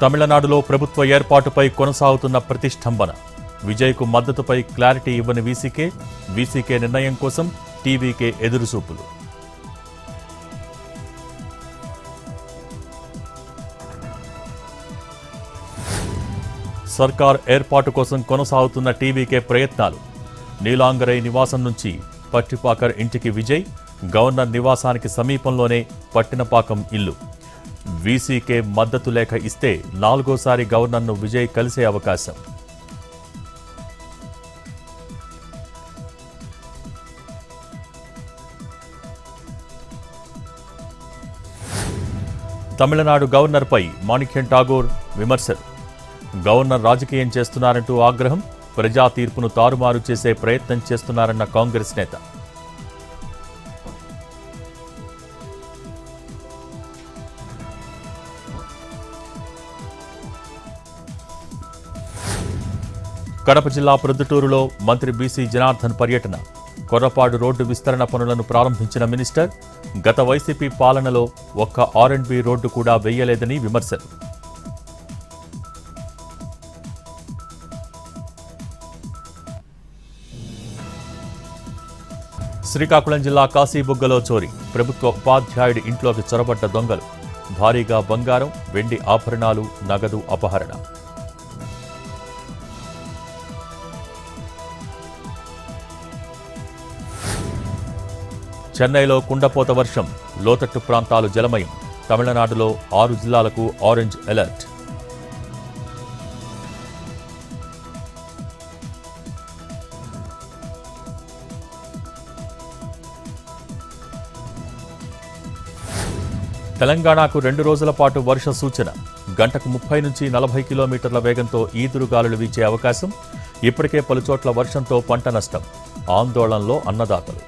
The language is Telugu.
తమిళనాడులో ప్రభుత్వ ఏర్పాటుపై కొనసాగుతున్న ప్రతిష్టంభన. విజయ్కు మద్దతుపై క్లారిటీ ఇవ్వని వీసీకే నిర్ణయం కోసం టీవీకే ఎదురుచూపులు. సర్కార్ ఏర్పాటు కోసం కొనసాగుతున్న టీవీకే ప్రయత్నాలు. నీలాంగరై నివాసం నుంచి పట్టిపాకర్ ఇంటికి విజయ్, గవర్నర్ నివాసానికి సమీపంలోనే పట్టినపాకం ఇల్లు. వీసీకే మద్దతు లేఖ ఇస్తే 4వ గవర్నర్ను విజయ్ కలిసే అవకాశం. తమిళనాడు గవర్నర్పై మాణిక్యం ఠాగూర్ విమర్శలు. గవర్నర్ రాజకీయం చేస్తున్నారంటూ ఆగ్రహం. ప్రజా తీర్పును తారుమారు చేసే ప్రయత్నం చేస్తున్నారన్న కాంగ్రెస్ నేత. కడప జిల్లా ప్రొద్దుటూరులో మంత్రి బీసీ జనార్దన్ పర్యటన. కొర్రపాడు రోడ్డు విస్తరణ పనులను ప్రారంభించిన మినిస్టర్. గత వైసీపీ పాలనలో ఒక్క R&B రోడ్డు కూడా వేయలేదని విమర్శలు. శ్రీకాకుళం జిల్లా కాశీబుగ్గలో చోరీ. ప్రభుత్వ ఉపాధ్యాయుడి ఇంట్లోకి చొరబడ్డ దొంగలు. భారీగా బంగారం, వెండి ఆభరణాలు, నగదు అపహరణ. చెన్నైలో కుండపోత వర్షం. లోతట్టు ప్రాంతాలు జలమయం. తమిళనాడులో 6 జిల్లాలకు ఆరెంజ్ అలర్ట్. తెలంగాణకు 2 రోజుల పాటు వర్ష సూచన. గంటకు 30 నుంచి 40 కిలోమీటర్ల వేగంతో ఈదురుగాలులు వీచే అవకాశం. ఇప్పటికే పలుచోట్ల వర్షంతో పంట నష్టం. ఆందోళనలో అన్నదాతలు.